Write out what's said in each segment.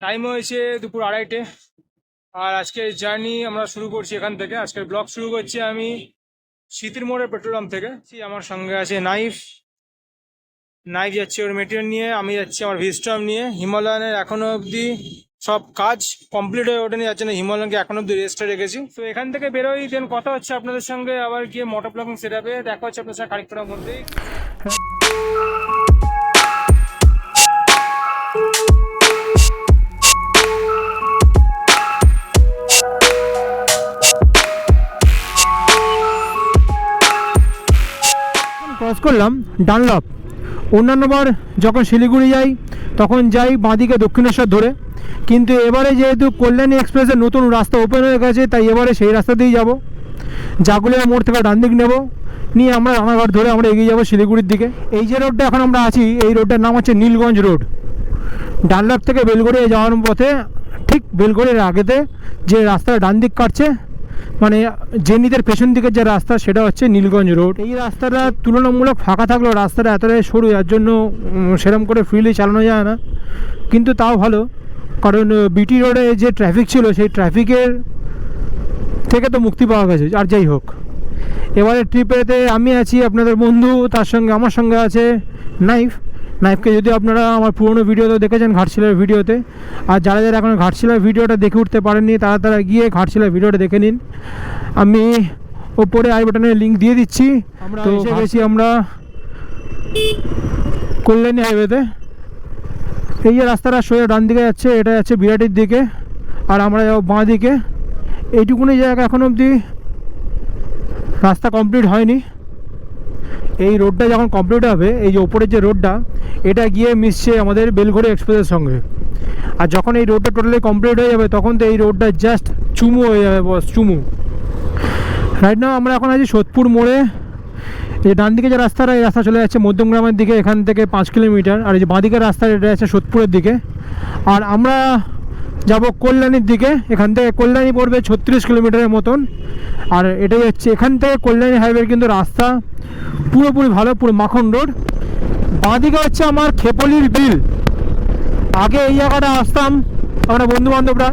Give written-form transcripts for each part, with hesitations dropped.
Time হয়েছে দুপুর 2:30 আর আজকের জার্নি আমরা শুরু করছি এখান থেকে। আজকের ব্লগ শুরু করছি আমি শীতের মোড়ের পেট্রোল পাম্প থেকে। আমার সঙ্গে আছে নাইফ যাচ্ছে ওর মেটেরিয়াল নিয়ে, আমি যাচ্ছি আমার ভিস্টম নিয়ে। হিমালয়ানের এখনো অবধি সব কাজ কমপ্লিট হয়ে ওঠেনি, যাচ্ছে না হিমালয়ানকে এখনো অবধি রেস্টে রেখেছি। তো এখান থেকে বেরোই, দেন কথা হচ্ছে আপনাদের সঙ্গে আবার গিয়ে মোটর ব্লগিং সেট আপে দেখা হচ্ছে আপনাদের সঙ্গে খানিকক্ষণের মধ্যেই। ক্রস করলাম ডানলপ। অন্যান্যবার যখন শিলিগুড়ি যাই তখন যাই বাঁদিকে দক্ষিণেশ্বর ধরে, কিন্তু এবারে যেহেতু কল্যাণী এক্সপ্রেসের নতুন রাস্তা ওপেন হয়ে গেছে তাই এবারে সেই রাস্তা দিয়েই যাবো। জাগুলিয়া মোড় থেকে ডান দিক নেবো, নিয়ে আমরা রানাঘাট ধরে আমরা এগিয়ে যাবো শিলিগুড়ির দিকে। এই যে রোডটা এখন আমরা আছি এই রোডটার নাম হচ্ছে নীলগঞ্জ রোড। ডানলপ থেকে বেলগড়িয়া যাওয়ার পথে ঠিক বেলগড়িয়ার আগেতে যে রাস্তাটা ডান দিক কাটছে, মানে জেনিদের পেছন দিকের যে রাস্তা সেটা হচ্ছে নীলগঞ্জ রোড। এই রাস্তাটা তুলনামূলক ফাঁকা থাকলেও রাস্তাটা এতটাই সরু, যার জন্য সেরকম করে ফ্রিলি চালানো যায় না, কিন্তু তাও ভালো, কারণ বিটি রোডে যে ট্রাফিক ছিল সেই ট্রাফিকের থেকে তো মুক্তি পাওয়া গেছে। আর যাই হোক, এবারে ট্রিপেতে আমি আছি আপনাদের বন্ধু, তার সঙ্গে আমার সঙ্গে আছে নাইফকে যদি আপনারা আমার পুরনো ভিডিওতে দেখেছেন ঘাটশিলার ভিডিওতে, আর যারা যারা এখন ঘাটশিলার ভিডিওটা দেখে উঠতে পারেননি তারা গিয়ে ঘাটশিলার ভিডিওটা দেখে নিন। আমি ওপরে আই বাটনের লিঙ্ক দিয়ে দিচ্ছি। তো এসে গেছি আমরা কল্যাণী হাইওয়েতে। এই যে রাস্তাটা সোজা ডান দিকে যাচ্ছে, এটা যাচ্ছে বিরাটির দিকে, আর আমরা যাবো বাঁ দিকে। এইটুকুনি জায়গা এখন অবধি রাস্তা কমপ্লিট হয়নি। এই রোডটা যখন কমপ্লিট হবে, এই যে ওপরের যে রোডটা, এটা গিয়ে মিশছে আমাদের বেলঘড়ি এক্সপ্রেসের সঙ্গে। আর যখন এই রোডটা টোটালি কমপ্লিট হয়ে যাবে তখন তো এই রোডটা জাস্ট চুমু হয়ে যাবে, বস চুমু। রাইট নাও আমরা এখন আছি সোদপুর মোড়ে। এই ডান দিকে যে রাস্তাটা, এই রাস্তা চলে যাচ্ছে মধ্যমগ্রামের দিকে, এখান থেকে 5 কিলোমিটার। আর এই যে বাঁ দিকের রাস্তা এটা যাচ্ছে সোদপুরের দিকে, আর আমরা যাব কল্যাণীর দিকে। এখান থেকে কল্যাণী পড়বে 36 কিলোমিটারের মতন। আর এটাই হচ্ছে এখান থেকে কল্যাণী হাইওয়ের কিন্তু রাস্তা পুরোপুরি ভালো, পুরো মাখন রোড। বাঁদিকে হচ্ছে আমার খেপলির বিল। আগে এই জায়গাটা আসতাম আমরা বন্ধু বান্ধবরা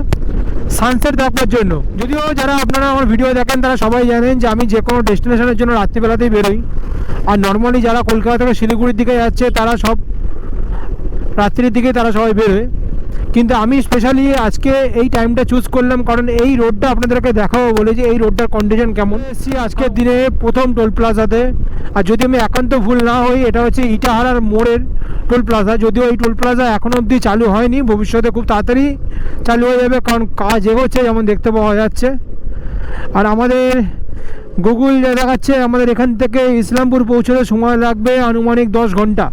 সানসেট দেখবার জন্য। যদিও যারা আপনারা আমার ভিডিও দেখেন তারা সবাই জানেন যে আমি যে কোনো ডেস্টিনেশনের জন্য রাত্রিবেলাতেই বেরোই, আর নর্মালি যারা কলকাতা থেকে শিলিগুড়ির দিকে যাচ্ছে তারা সব রাত্রির দিকে তারা সবাই বেরোয়। কিন্তু আমি স্পেশালি আজকে এই টাইমটা চুজ করলাম কারণ এই রোডটা আপনাদেরকে দেখাবো বলে যে এই রোডটার কন্ডিশন কেমন। এসেছি আজকের দিনে প্রথম টোল প্লাজাতে, আর যদি আমি একান্ত ভুল না হই এটা হচ্ছে ইটাহারার মোড়ের টোল প্লাজা। যদিও এই টোল প্লাজা এখনও অবধি চালু হয়নি, ভবিষ্যতে খুব তাড়াতাড়ি চালু হয়ে যাবে কারণ কাজ এগোচ্ছে যেমন দেখতে পাওয়া যাচ্ছে। আর আমাদের গুগল দেখাচ্ছে আমাদের এখান থেকে ইসলামপুর পৌঁছতে সময় লাগবে আনুমানিক 10 ঘন্টা।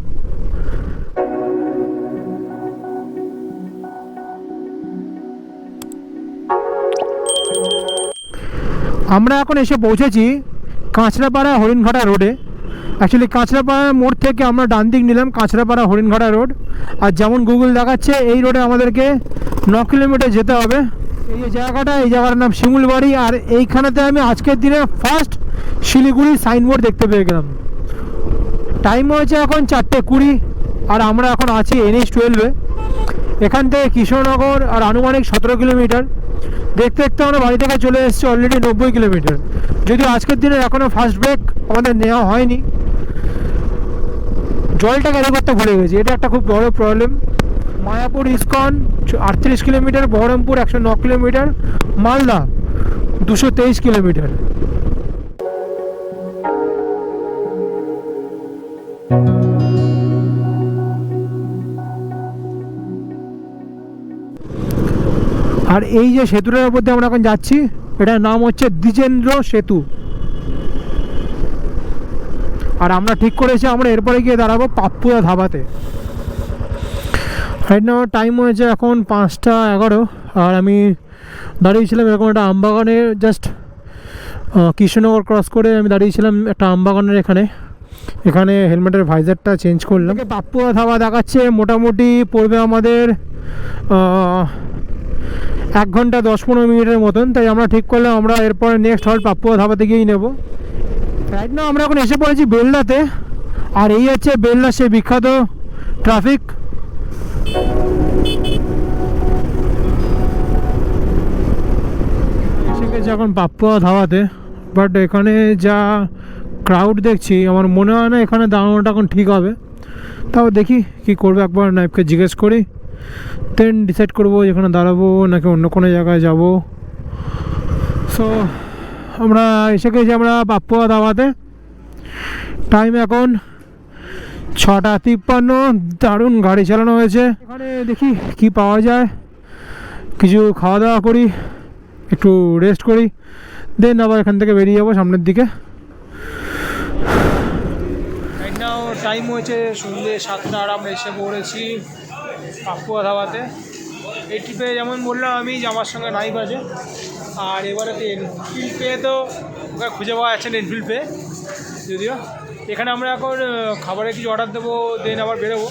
আমরা এখন এসে পৌঁছেছি কাঁচরাপাড়া হরিণঘাটা রোডে। অ্যাকচুয়ালি কাঁচরাপাড়া মোড় থেকে আমরা ডান দিক নিলাম কাঁচরাপাড়া হরিণঘাটা রোড, আর যেমন গুগল দেখাচ্ছে এই রোডে আমাদেরকে 9 কিলোমিটার যেতে হবে। এই যে জায়গাটা, এই জায়গাটার নাম শিমুলবাড়ি। আর এইখানেতে আমি আজকের দিনে ফার্স্ট শিলিগুড়ির সাইনবোর্ড দেখতে পেয়ে গেলাম। টাইম হয়েছে এখন 4:20, আর আমরা এখন আছি NH-12-এ। এখান থেকে কৃষ্ণনগর আর আনুমানিক 17 কিলোমিটার। দেখতে দেখতে আমরা বাড়ি থেকে চলে এসেছি অলরেডি 90 কিলোমিটার। যদিও আজকের দিনে এখনও ফার্স্ট ব্রেক আমাদের নেওয়া হয়নি, জলটা ক্যারি করতে ভুলে গেছি, এটা একটা খুব বড় problem. Mayapur ISKCON 38 kilometre, Baharampur 109 kilometre, Malda 223 kilometre. আর এই যে সেতুটার উপর দিয়ে আমরা এখন যাচ্ছি এটার নাম হচ্ছে দ্বিজেন্দ্র সেতু। আর আমরা ঠিক করেছি আমরা এরপরে গিয়ে দাঁড়াবো পাপ্পুদা ধাবাতে। রাইট নাও টাইম হয়েছে এখন 5:11, আর আমি দাঁড়িয়েছিলাম এরকম একটা আমবাগানে, জাস্ট কৃষ্ণনগর ক্রস করে আমি দাঁড়িয়েছিলাম একটা আমবাগানের এখানে হেলমেটের ভাইজারটা চেঞ্জ করলাম। পাপ্পুদা ধাবা দেখাচ্ছে মোটামুটি পড়বে আমাদের 1 ঘন্টা 10-15 মিনিটের মতন। তাই আমরা ঠিক করলাম আমরা এরপরে নেক্সট হল পাপ্পুদা ধাবাতে গিয়েই নেব। রাইট নাও আমরা এখন এসে পড়েছি বেলদাতে, আর এই হচ্ছে বেলদা সেই বিখ্যাত ট্রাফিক। হচ্ছে এখন পাপ্পুয়া ধাবাতে, বাট এখানে যা ক্রাউড দেখছি আমার মনে হয় না এখানে দাঁড়ানোটা এখন ঠিক হবে। তাও দেখি কি করবো, একবার নাইফকে জিজ্ঞেস করি, দেন ডিসাইড করবো যেখানে দাঁড়াবো নাকি অন্য কোনো জায়গায় যাব। সো আমরা এসে গেছি আমরা পাপ্পুয়া ধাবাতে। টাইম এখন 6:53। দারুণ গাড়ি চালানো হয়েছে। এখানে দেখি কি পাওয়া যায়, কিছু খাওয়া দাওয়া করি, একটু রেস্ট করি, দেন আবার এখান থেকে বেরিয়ে যাবো সামনের দিকে। টাইম হয়েছে সন্ধ্যে 7টা আর আমরা এসে পড়েছি পাপ্পুয়া ধাবাতে। এই ট্রিপে যেমন বললাম আমি যে আমার সঙ্গে নাইফ আছে, আর এবারে এনফিল্ড পে তো ওখানে খুঁজে পাওয়া যাচ্ছে না, এনফিল্ড পে যদিও। এখানে আমরা এখন খাবারের কিছু অর্ডার দেবো, দেন আবার বেরোবো।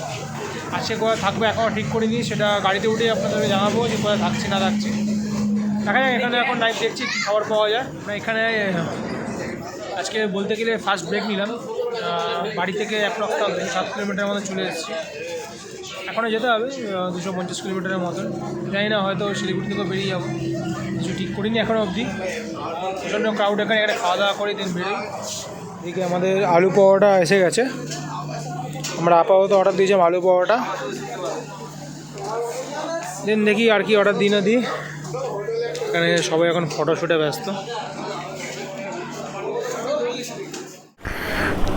আজকে কোথায় থাকবো এখনও ঠিক করিনি, সেটা গাড়িতে উঠে আপনাদেরকে জানাবো যে কোথায় থাকছি না থাকছি। দেখা যাক, এখানে এখন নাইফ দেখছি কী খাবার পাওয়া যায়। আমরা এখানে আজকে বলতে গেলে ফার্স্ট ব্রেক নিলাম, বাড়ি থেকে অ্যাপ্রক্স 7 কিলোমিটারের মতো চলে এসেছি। এখনও যেতে হবে 250 কিলোমিটারের মতন, জানি না হয়তো শিলিগুড়ি থেকেও বেরিয়ে যাবো, কিছু ঠিক করিনি এখনও অবধি। প্রচণ্ড ক্রাউড এখানে, খাওয়া দাওয়া করে দিন বেরোই। এদিকে আমাদের আলু পাওয়াটা এসে গেছে, আমরা আপাতত অর্ডার দিয়েছিলাম আলু পাওয়াটা। দেন দেখি আর কি অর্ডার দিই না দিই। এখানে সবাই এখন ফটোশ্যুটে ব্যস্ত।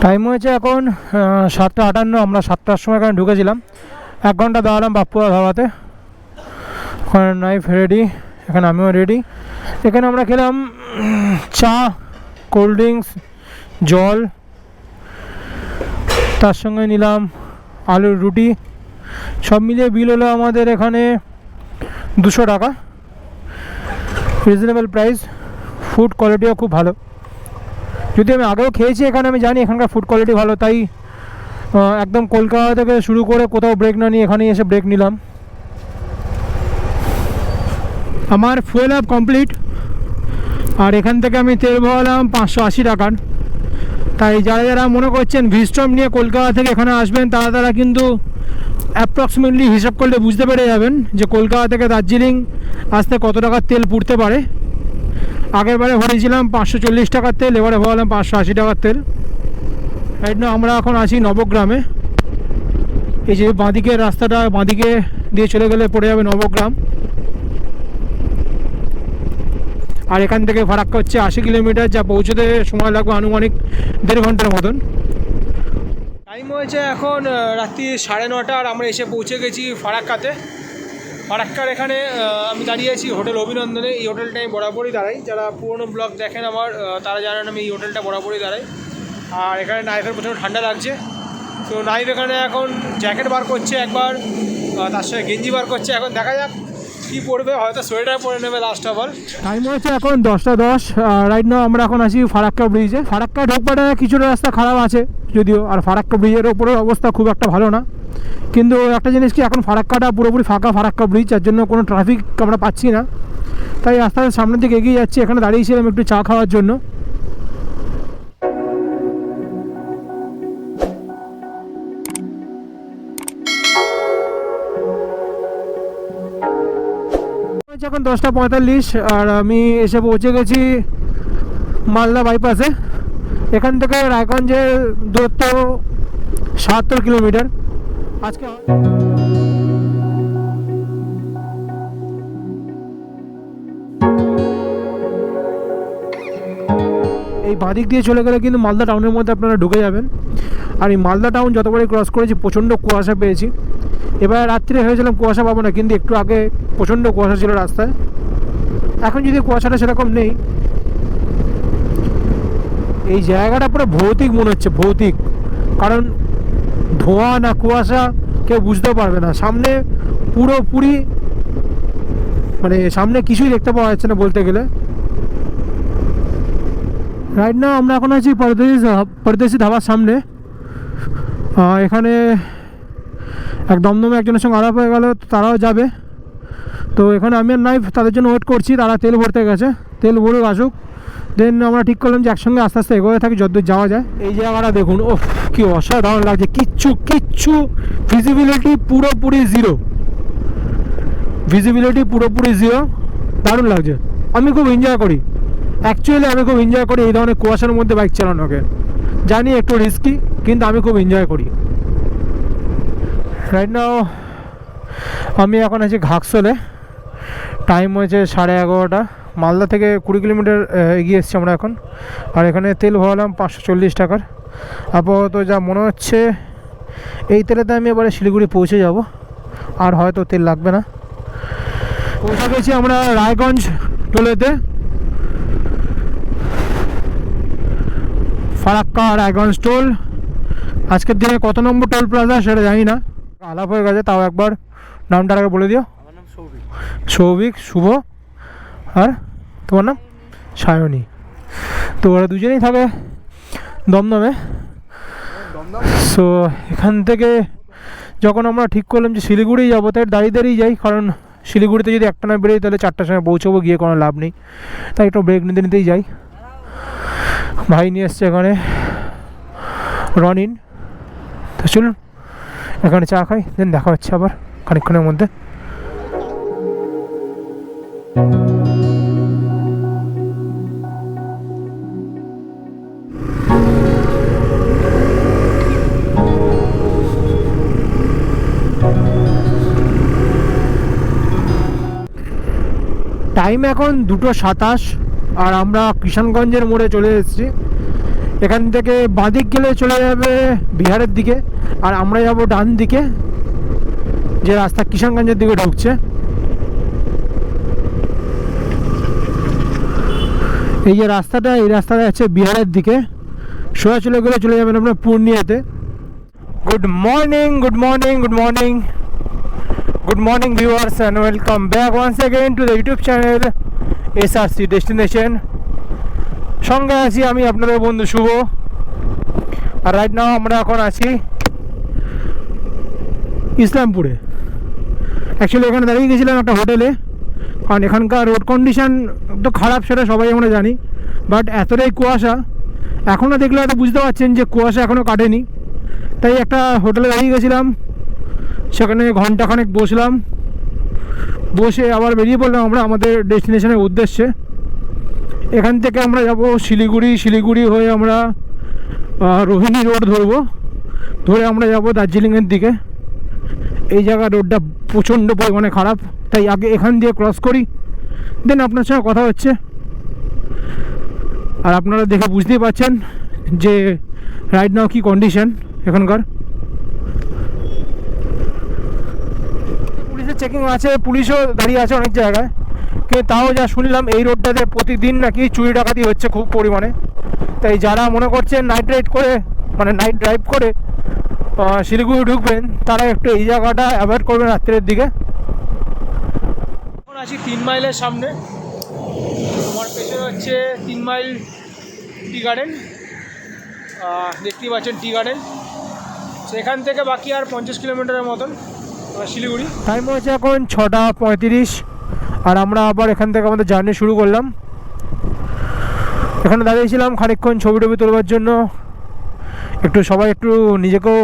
টাইম হয়েছে এখন 7:58। আমরা 7টার সময় এখানে ঢুকেছিলাম, 1 ঘন্টা দাঁড়ালাম পাপ্পুয়া ধাবাতে। ওখানে নাইফ রেডি, এখানে আমিও রেডি। এখানে আমরা খেলাম চা, কোল্ড ড্রিঙ্কস, জল, তার সঙ্গে নিলাম আলুর রুটি। সব মিলিয়ে বিল হলো আমাদের এখানে 200 টাকা, রিজনেবল প্রাইস। ফুড কোয়ালিটিও খুব ভালো, যদি আমি আগেও খেয়েছি এখানে, আমি জানি এখানকার ফুড কোয়ালিটি ভালো, তাই একদম কলকাতা থেকে শুরু করে কোথাও ব্রেক না নিয়ে এখানেই এসে ব্রেক নিলাম। আমার ফুয়েল আপ কমপ্লিট, আর এখান থেকে আমি তেল ভরালাম 580 টাকার। তাই যারা যারা মনে করছেন ভিস্ট্রম নিয়ে কলকাতা থেকে এখানে আসবেন, তারা কিন্তু অ্যাপ্রক্সিমেটলি হিসাব করলে বুঝতে পেরে যাবেন যে কলকাতা থেকে দার্জিলিং আসতে কত টাকার তেল পুড়তে পারে। আগের বারে ভরেছিলাম 540 টাকার তেল, এবারে ভরালাম 580 টাকার তেল। রাইট না আমরা এখন আছি নবগ্রামে। এই যে বাঁদিকের রাস্তাটা, বাঁদিকে দিয়ে চলে গেলে পড়ে যাবে নবগ্রাম। আর এখান থেকে ফারাক্কা হচ্ছে 80 কিলোমিটার, যা পৌঁছতে সময় লাগবে আনুমানিক 1.5 ঘন্টার মতন। টাইম হয়েছে এখন রাত্রি 9:30 আর আমরা এসে পৌঁছে গেছি ফারাক্কাতে। ফারাক্কার এখানে আমি দাঁড়িয়ে আছি হোটেল অভিনন্দনে। এই হোটেলটা আমি বরাবরই দাঁড়াই, যারা পুরোনো ব্লগ দেখেন আমার তারা জানেন আমি এই হোটেলটা বরাবরই দাঁড়াই। আর এখানে নাইফের প্রচণ্ড ঠান্ডা লাগছে, তো নাইফ এখানে এখন জ্যাকেট বার করছে একবার, তার সঙ্গে গেঞ্জি বার করছে। এখন দেখা যাক কী পড়বে, হয়তো সোয়েটার পরে নেবে লাস্ট অফ অল। টাইম হয়েছে এখন 10:10। রাইট নাও আমরা এখন আছি ফারাক্কা ব্রিজে। ফারাক্কা ঢোকবাটা কিছুটা রাস্তা খারাপ আছে যদিও, আর ফারাক্কা ব্রিজের ওপরের অবস্থা খুব একটা ভালো না। কিন্তু একটা জিনিস কি, এখন ফারাক্কাটা পুরোপুরি ফাঁকা ফারাক্কা ব্রিজ, যার জন্য কোনো ট্রাফিক আমরা পাচ্ছি না। তাই আস্তে আস্তে সামনের দিকে এগিয়ে যাচ্ছি। এখানে দাঁড়িয়েছিলাম একটু চা খাওয়ার জন্য। এখন 10:45 আর আমি এসে পৌঁছে গেছি মালদা বাইপাসে। এখান থেকে রায়গঞ্জের দূরত্ব 70 কিলোমিটার। আজকে এই বাঁদিক দিয়ে চলে গেলে কিন্তু মালদা টাউনের মধ্যে আপনারা ঢুকে যাবেন। আর এই মালদা টাউন যতবারই ক্রস করেছি প্রচণ্ড কুয়াশা পেয়েছি। এবার রাত্রে হয়েছিলাম কুয়াশা পাবো না, কিন্তু একটু আগে প্রচণ্ড কুয়াশা ছিল রাস্তায়। এখন যদি কুয়াশাটা সেরকম নেই। এই জায়গাটা পুরো ভৌতিক মনে হচ্ছে, ভৌতিক, কারণ ধোঁয়া না কুয়াশা কেউ বুঝতে পারবে না। সামনে পুরোপুরি মানে সামনে কিছুই দেখতে পাওয়া যাচ্ছে না বলতে গেলে। রাইট না আমরা এখন আছি পরদেশি ধাবার সামনে। এখানে এক দমদমে একজনের সঙ্গে আলাপ হয়ে গেল, তারাও যাবে। তো এখানে আমি আর নাইফ তাদের জন্য ওয়েট করছি, তারা তেল ভরতে গেছে, তেল ভরুক আসুক। দেন আমরা ঠিক করলাম যে একসঙ্গে আস্তে আস্তে এগোতে থাকি যতদূর যাওয়া যায়। এই জায়গাটা দেখুন, ও কি অসাধারণ লাগছে। কিচ্ছু ভিজিবিলিটি পুরোপুরি জিরো, ভিজিবিলিটি পুরোপুরি জিরো, দারুণ লাগছে। আমি খুব এনজয় করি অ্যাকচুয়ালি আমি খুব এনজয় করি এই ধরনের কুয়াশার মধ্যে বাইক চালানোকে। জানি একটু রিস্কি, কিন্তু আমি খুব এনজয় করি। রাইট নাও আমি এখন আছি ঘাকশোলে। টাইম হয়েছে 11:30। মালদা থেকে 20 কিলোমিটার এগিয়ে এসেছি আমরা এখন। আর এখানে তেল ভরালাম 540 টাকার। আপাতত যা মনে হচ্ছে এই তেলেতে আমি এবারে শিলিগুড়ি পৌঁছে যাব, আর হয়তো তেল লাগবে না। পৌঁছে গেছি আমরা রায়গঞ্জ টোলেতে। ফারাক্কা রায়গঞ্জ টোল। আজকের দিনে কত নম্বর টোল প্লাজা সেটা জানি না, আলাপ হয়ে গেছে। তাও একবার নামটা আগে বলে দিও। আমার নাম সৌভিক। সৌভিক, শুভ, আর তোমার নাম? সায়নী। তো ওরা দুজনেই থাকে দমদমে। সো এখান থেকে যখন আমরা ঠিক করলাম যে শিলিগুড়ি যাবো, তাই দাঁড়িয়ে দাঁড়িয়ে যাই, কারণ শিলিগুড়িতে যদি একটা না বেরোই তাহলে 4টার সময় পৌঁছবো, গিয়ে কোনো লাভ নেই। তাই একটু ব্রেক নিতে নিতেই যাই। ভাই নিয়ে এসছে এখানে রনিন। তো চলুন এখানে চা খাই, দেন দেখা হচ্ছে আবার খানিকক্ষণের মধ্যে। টাইম এখন 2:27 আর আমরা কিষানগঞ্জের মোড়ে চলে এসেছি। এখান থেকে বাঁদিক গেলে চলে যাবে বিহারের দিকে, আর আমরা যাব ডান দিকে, যে রাস্তা কিষানগঞ্জের দিকে ঢুকছে। এই যে রাস্তাটা, এই রাস্তাটা যাচ্ছে বিহারের দিকে। সোজা চলে গেলে চলে যাবেন আপনার পূর্ণিয়াতে। Good morning, good morning, good morning, good morning viewers, and welcome back once again to the YouTube channel SRC destination. সঙ্গে আছি আমি আপনাদের বন্ধু শুভ। আর রাইট নাও আমরা এখন আছি ইসলামপুরে। অ্যাকচুয়ালি এখানে দাঁড়িয়ে গেছিলাম একটা হোটেলে, কারণ এখানকার রোড কন্ডিশন তো খারাপ, সেটা সবাই আমরা জানি। বাট এতটাই কুয়াশা, এখনও দেখলে হয়তো বুঝতে পারছেন যে কুয়াশা এখনও কাটেনি। তাই একটা হোটেলে দাঁড়িয়ে গেছিলাম, সেখানে ঘন্টাখানেক বসলাম। বসে আবার বেরিয়ে পড়লাম আমরা আমাদের ডেস্টিনেশনের উদ্দেশ্যে। এখান থেকে আমরা যাব শিলিগুড়ি। শিলিগুড়ি হয়ে আমরা রোহিণী রোড ধরবো, ধরে আমরা যাব দার্জিলিংয়ের দিকে। এই জায়গার রোডটা প্রচণ্ড পরিমাণে খারাপ, তাই আগে এখান দিয়ে ক্রস করি, দেন আপনার সঙ্গে কথা হচ্ছে। আর আপনারা দেখে বুঝতেই পারছেন যে রাইট নাও কী কন্ডিশন এখানকার। পুলিশের চেকিং আছে, পুলিশও দাঁড়িয়ে আছে অনেক জায়গায়, কিন্তু তাও যা শুনলাম এই রোডটাতে প্রতিদিন নাকি চুরি ডাকাতি হচ্ছে খুব পরিমাণে। তাই যারা মনে করছেন নাইট রাইড করে, মানে নাইট ড্রাইভ করে শিলিগুড়ি ঢুকবেন, তারা একটু এই জায়গাটা অ্যাভয়েড করবেন রাত্রের দিকে। এখন আছি 3 মাইলের সামনে। তোমার পেছনে হচ্ছে 3 মাইল টি গার্ডেন, দেখতেই পাচ্ছেন টি গার্ডেন। সেখান থেকে বাকি আর 50 কিলোমিটারের মতন শিলিগুড়ি। টাইম হচ্ছে এখন 6:35 আর আমরা আবার এখান থেকে আমাদের জার্নি শুরু করলাম। এখানে দাঁড়িয়েছিলাম খানিকক্ষণ ছবি টবি তোলবার জন্য, একটু সবাই একটু নিজেকেও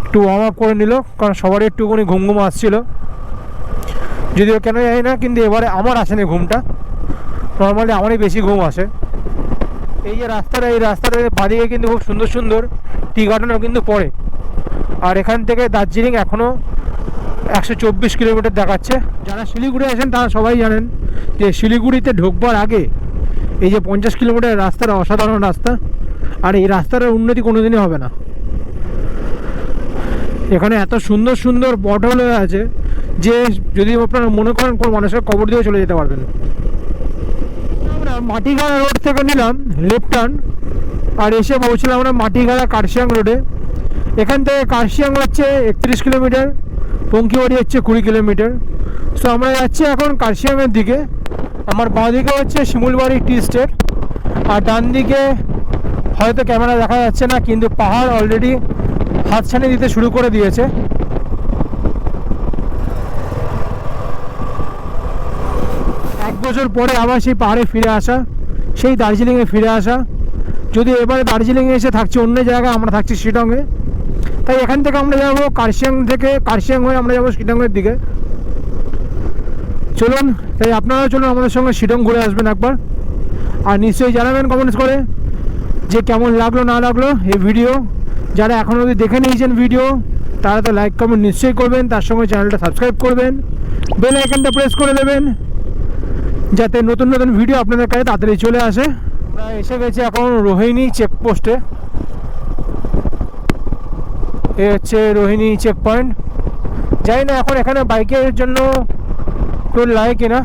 একটু ওয়ার্ম আপ করে নিল, কারণ সবারই একটুখানি ঘুম ঘুম আসছিল। যদিও কেন জানি না, কিন্তু এবারে আমার আসেনি ঘুমটা, নর্মালি আমারই বেশি ঘুম আসে। এই যে রাস্তাটা, এই রাস্তাটার বাদিকে কিন্তু খুব সুন্দর সুন্দর টি গার্ডেনও কিন্তু পড়ে। আর এখান থেকে দার্জিলিং এখনও 124 কিলোমিটার দেখাচ্ছে। যারা শিলিগুড়ি আসেন তারা সবাই জানেন যে শিলিগুড়িতে ঢুকবার আগে এই যে 50 কিলোমিটার রাস্তাটা অসাধারণ রাস্তা, আর এই রাস্তাটার উন্নতি কোনোদিনই হবে না। এখানে এত সুন্দর সুন্দর পটহোল হয়ে আছে যে যদি আপনারা মনে করেন কোন মানুষের কবর দিয়েও চলে যেতে পারবেন। আমরা মাটিগাড়া রোড থেকে নিলাম লেফট টার্ন, আর এসে পৌঁছলাম আমরা মাটিগাড়া কার্শিয়াং রোডে। এখান থেকে কার্শিয়াং হচ্ছে 31 কিলোমিটার, পঙ্কিবাড়ি হচ্ছে 20 কিলোমিটার। সো আমরা যাচ্ছি এখন কার্শিয়াংয়ের দিকে। আমার বাঁ দিকে হচ্ছে শিমুলবাড়ি টি স্টেট, আর ডান দিকে হয়তো ক্যামেরা দেখা যাচ্ছে না, কিন্তু পাহাড় অলরেডি হাতছানি দিতে শুরু করে দিয়েছে। 1 বছর পরে আবার সেই পাহাড়ে ফিরে আসা, সেই দার্জিলিংয়ে ফিরে আসা। যদি এবারে দার্জিলিংয়ে এসে থাকছি অন্য জায়গায়, আমরা থাকছি শিলংয়ে। তাই এখান থেকে আমরা যাবো কার্শিয়াং, থেকে কার্শিয়াং হয়ে আমরা যাবো শিলংয়ের দিকে। চলুন, তাই আপনারাও চলুন আমাদের সঙ্গে শিলং ঘুরে আসবেন একবার। আর নিশ্চয়ই জানাবেন কমেন্টস করে যে কেমন লাগলো না লাগলো এই ভিডিও। যারা এখনও অবধি দেখে নিয়েছেন ভিডিও তারা তো লাইক কমেন্ট নিশ্চয়ই করবেন, তার সঙ্গে চ্যানেলটা সাবস্ক্রাইব করবেন, বেল আইকনটা প্রেস করে দেবেন যাতে নতুন নতুন ভিডিও আপনাদের কাছে তাড়াতাড়ি চলে আসে। আমরা এসে গেছি এখন রোহিণী চেকপোস্টে। এ হচ্ছে রোহিণী চেক পয়েন্ট। জানি না এখন এখানে বাইকের জন্য টোল লাগে কিনা,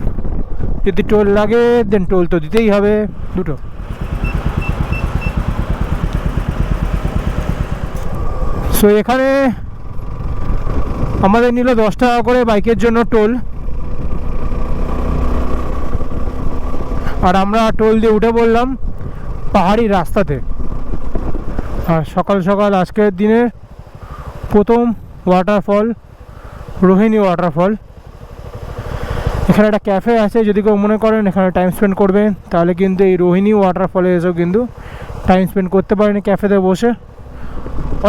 যদি টোল লাগে দেন টোল তো দিতেই হবে দুটো। সো এখানে আমাদের নিল 10 টাকা করে বাইকের জন্য টোল, আর আমরা টোল দিয়ে উঠে পড়লাম পাহাড়ি রাস্তাতে। আর সকাল সকাল আজকের দিনের প্রথম ওয়াটারফল রোহিণী ওয়াটারফল। এখানে একটা ক্যাফে আছে, যদি কেউ মনে করেন এখানে টাইম স্পেন্ড করবেন তাহলে কিন্তু এই রোহিণী ওয়াটারফলে এসেও কিন্তু টাইম স্পেন্ড করতে পারেন ক্যাফেতে বসে।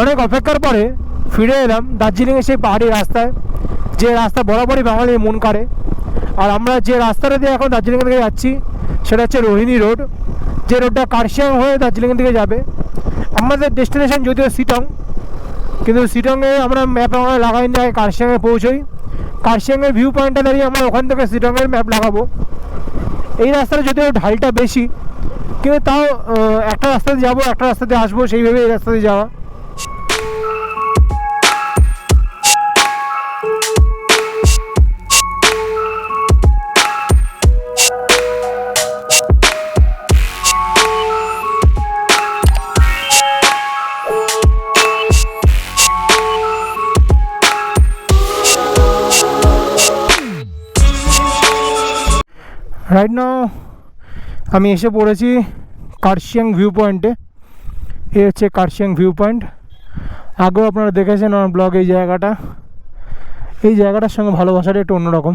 অনেক অপেক্ষার পরে ফিরে এলাম দার্জিলিংয়ের সেই পাহাড়ি রাস্তায়, যে রাস্তা বরাবরই বাঙালির মন কাড়ে। আর আমরা যে রাস্তাটা দিয়ে এখন দার্জিলিং থেকে যাচ্ছি সেটা হচ্ছে রোহিণী রোড, যে রোডটা কার্শিয়াং হয়ে দার্জিলিং থেকে যাবে। আমাদের ডেস্টিনেশন যদিও শিটং, কিন্তু শিটংয়ে আমরা ম্যাপ আমরা লাগাই না, কার্শিয়াংয়ে পৌঁছই। কার্শিয়াংয়ের ভিউ পয়েন্টটা দাঁড়িয়ে আমরা ওখান থেকে শিটংয়ের ম্যাপ লাগাবো। এই রাস্তাটা যদিও ঢালটা বেশি, কিন্তু তাও একটা রাস্তাতে যাবো একটা রাস্তাতে আসবো, সেইভাবে এই রাস্তাতে যাওয়া। রাইট নাও আমি এসে পড়েছি কার্শিয়াং ভিউ পয়েন্টে। এই হচ্ছে কার্শিয়াং ভিউ পয়েন্ট। আগেও আপনারা দেখেছেন আমার ব্লগ। এই জায়গাটার সঙ্গে ভালোবাসাটা একটু অন্যরকম।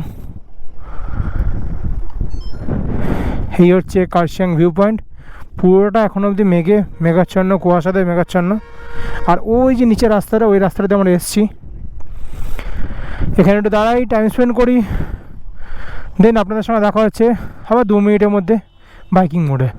এই হচ্ছে কার্শিয়াং ভিউ পয়েন্ট। পুরোটা এখন অবধি মেঘাচ্ছন্ন, কুয়াশাতে মেঘাচ্ছন্ন। আর ওই যে নিচের রাস্তাটা, ওই রাস্তাটাতে আমরা এসেছি। এখানে একটু দাঁড়াই, টাইম স্পেন্ড করি, দেন আপনাদের সঙ্গে দেখা হচ্ছে আবার 2 মিনিটের মধ্যে বাইকিং মোডে।